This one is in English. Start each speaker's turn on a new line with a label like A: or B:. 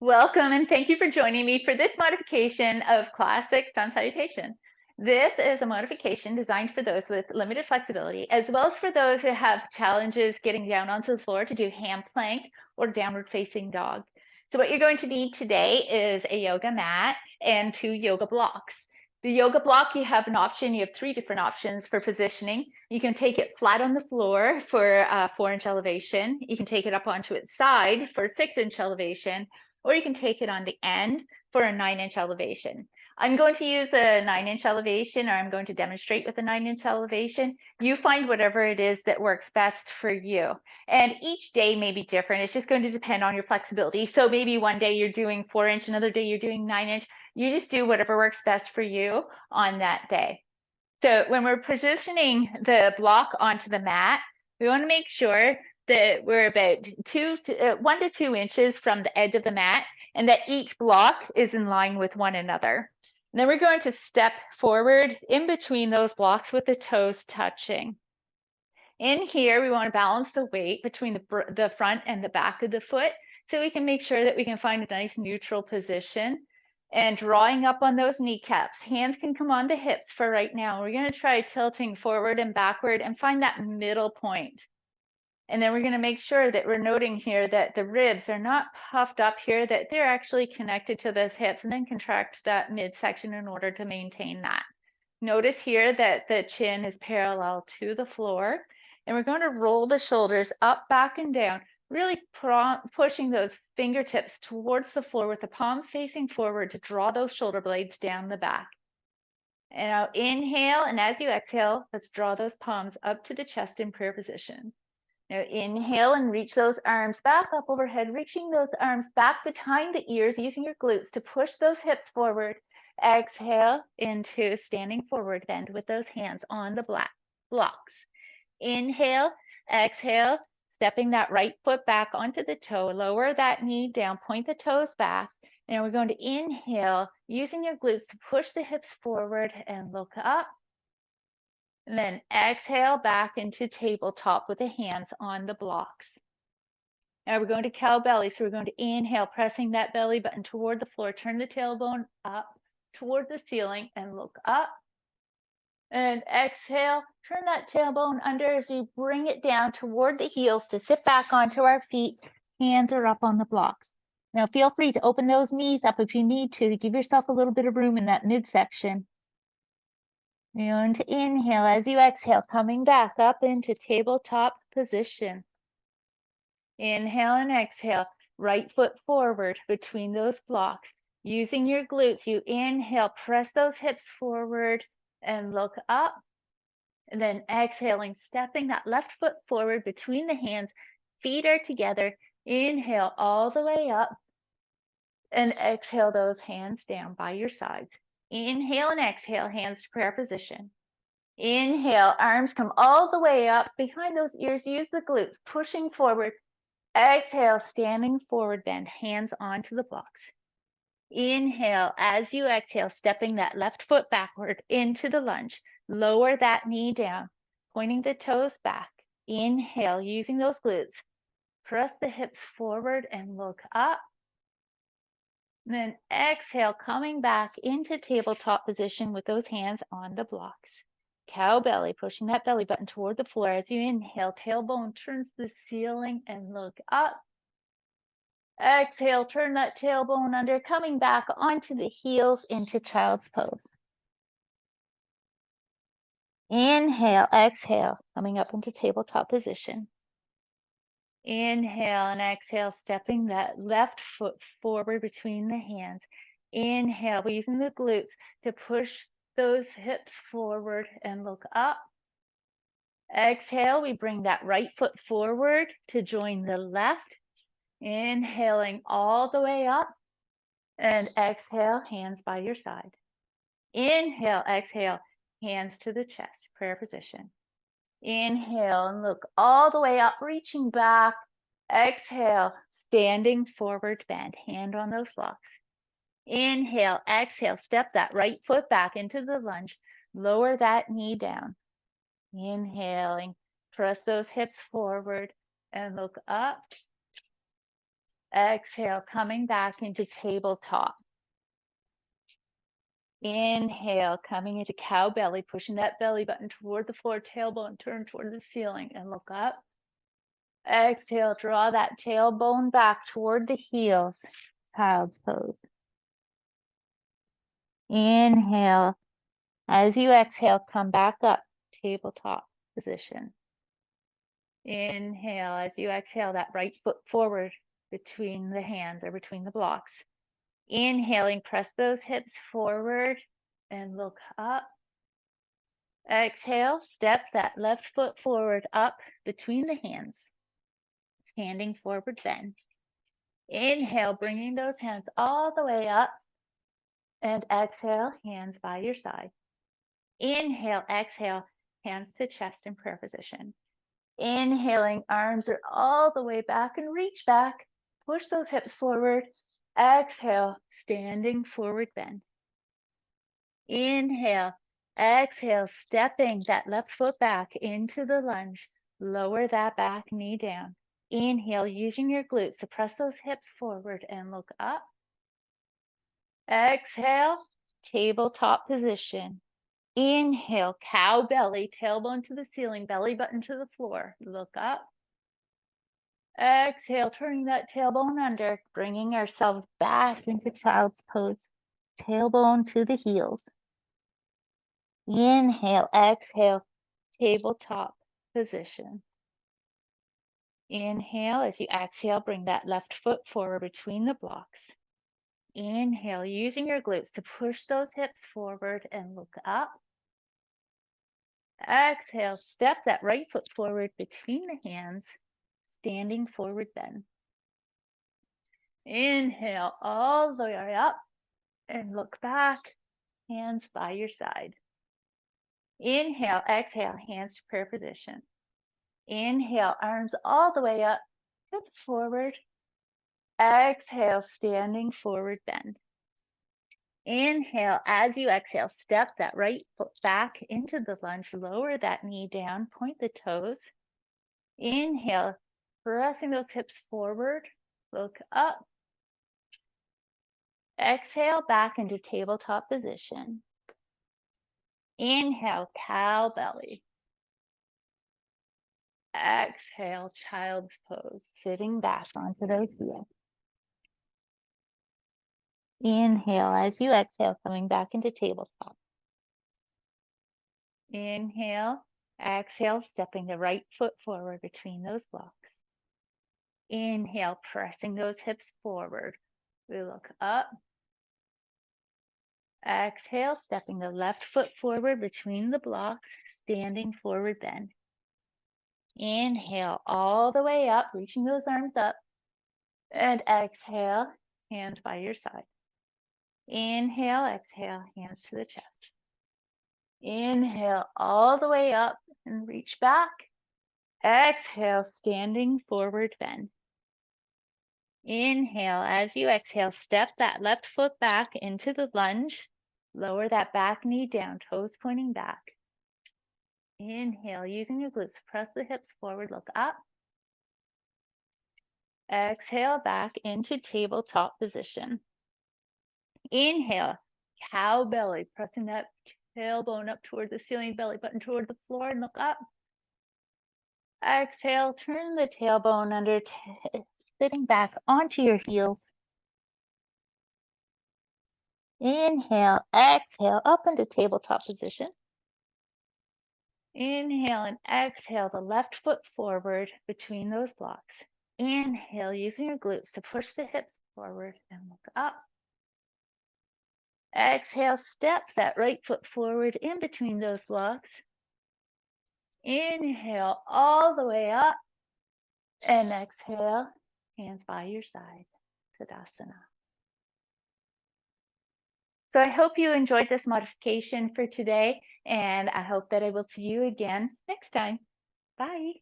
A: Welcome and thank you for joining me for this modification of Classic Sun Salutation. This is a modification designed for those with limited flexibility, as well as for those who have challenges getting down onto the floor to do hand plank or downward facing dog. So what you're going to need today is a yoga mat and 2 yoga blocks. The yoga block, you have an option, you have 3 different options for positioning. You can take it flat on the floor for a 4-inch elevation. You can take it up onto its side for a 6-inch elevation, or you can take it on the end for a 9-inch elevation. I'm going to use a 9-inch elevation, or I'm going to demonstrate with a 9-inch elevation. You find whatever it is that works best for you. And each day may be different. It's just going to depend on your flexibility. So maybe one day you're doing 4-inch, another day you're doing 9-inch. You just do whatever works best for you on that day. So when we're positioning the block onto the mat, we want to make sure that we're about 1 to 2 inches from the edge of the mat, and that each block is in line with one another. And then we're going to step forward in between those blocks with the toes touching. In here, we want to balance the weight between the front and the back of the foot, so we can make sure that we can find a nice neutral position. And drawing up on those kneecaps, hands can come on the hips for right now. We're going to try tilting forward and backward and find that middle point. And then we're going to make sure that we're noting here that the ribs are not puffed up here, that they're actually connected to those hips, and then contract that midsection in order to maintain that. Notice here that the chin is parallel to the floor, and we're going to roll the shoulders up, back, and down, really pushing those fingertips towards the floor with the palms facing forward to draw those shoulder blades down the back. And now inhale, and as you exhale, let's draw those palms up to the chest in prayer position. Now inhale and reach those arms back up overhead, reaching those arms back behind the ears, using your glutes to push those hips forward. Exhale into standing forward bend with those hands on the blocks. Inhale, exhale, stepping that right foot back onto the toe, lower that knee down, point the toes back. And we're going to inhale, using your glutes to push the hips forward and look up. And then exhale back into tabletop with the hands on the blocks. Now we're going to cow belly. So we're going to inhale, pressing that belly button toward the floor, turn the tailbone up toward the ceiling and look up. And exhale, turn that tailbone under as we bring it down toward the heels to sit back onto our feet. Hands are up on the blocks. Now feel free to open those knees up if you need to give yourself a little bit of room in that midsection. You're going to inhale as you exhale, coming back up into tabletop position. Inhale and exhale, right foot forward between those blocks. Using your glutes, you inhale, press those hips forward and look up. And then exhaling, stepping that left foot forward between the hands. Feet are together. Inhale all the way up. And exhale those hands down by your sides. Inhale and exhale, hands to prayer position. Inhale, arms come all the way up behind those ears. Use the glutes, pushing forward. Exhale, standing forward bend, hands onto the blocks. Inhale, as you exhale, stepping that left foot backward into the lunge. Lower that knee down, pointing the toes back. Inhale, using those glutes. Press the hips forward and look up. Then exhale, coming back into tabletop position with those hands on the blocks. Cow belly, pushing that belly button toward the floor as you inhale. Tailbone turns to the ceiling and look up. Exhale, turn that tailbone under, coming back onto the heels into child's pose. Inhale, exhale, coming up into tabletop position. Inhale and exhale, stepping that left foot forward between the hands. Inhale, we're using the glutes to push those hips forward and look up. Exhale, we bring that right foot forward to join the left. Inhaling all the way up. And exhale, hands by your side. Inhale, exhale, hands to the chest, prayer position. Inhale and look all the way up, reaching back. Exhale, standing forward bend, hand on those blocks. Inhale, exhale, step that right foot back into the lunge. Lower that knee down. Inhaling, press those hips forward and look up. Exhale, coming back into tabletop. Inhale, coming into cow belly, pushing that belly button toward the floor, tailbone turn toward the ceiling and look up. Exhale, draw that tailbone back toward the heels, child's pose. Inhale. As you exhale, come back up, tabletop position. Inhale. As you exhale, that right foot forward between the hands or between the blocks. Inhaling, press those hips forward and look up. Exhale, step that left foot forward up between the hands. Standing forward bend. Inhale, bringing those hands all the way up. And exhale, hands by your side. Inhale, exhale, hands to chest in prayer position. Inhaling, arms are all the way back and reach back. Push those hips forward. Exhale, standing forward bend. Inhale, exhale, stepping that left foot back into the lunge. Lower that back knee down. Inhale, using your glutes to press those hips forward and look up. Exhale, tabletop position. Inhale, cow belly, tailbone to the ceiling, belly button to the floor. Look up. Exhale, turning that tailbone under, bringing ourselves back into child's pose. Tailbone to the heels. Inhale, exhale, tabletop position. Inhale, as you exhale, bring that left foot forward between the blocks. Inhale, using your glutes to push those hips forward and look up. Exhale, step that right foot forward between the hands, standing forward bend. Inhale all the way up and look back, hands by your side. Inhale, exhale, hands to prayer position. Inhale, arms all the way up, hips forward. Exhale, standing forward bend. Inhale, as you exhale, step that right foot back into the lunge, lower that knee down, point the toes. Inhale, pressing those hips forward, look up. Exhale, back into tabletop position. Inhale, cow belly. Exhale, child's pose, sitting back onto those heels. Inhale, as you exhale, coming back into tabletop. Inhale, exhale, stepping the right foot forward between those blocks. Inhale, pressing those hips forward. We look up. Exhale, stepping the left foot forward between the blocks, standing forward bend. Inhale all the way up, reaching those arms up. And exhale, hands by your side. Inhale, exhale, hands to the chest. Inhale all the way up and reach back. Exhale, standing forward bend. Inhale, as you exhale, step that left foot back into the lunge. Lower that back knee down, toes pointing back. Inhale, using your glutes, press the hips forward, look up. Exhale, back into tabletop position. Inhale, cow belly, pressing that tailbone up toward the ceiling, belly button toward the floor, and look up. Exhale, turn the tailbone under, sitting back onto your heels. Inhale, exhale, up into tabletop position. Inhale and exhale the left foot forward between those blocks. Inhale, using your glutes to push the hips forward and look up. Exhale, step that right foot forward in between those blocks. Inhale all the way up. And exhale, hands by your side, Tadasana. So I hope you enjoyed this modification for today, and I hope that I will see you again next time. Bye.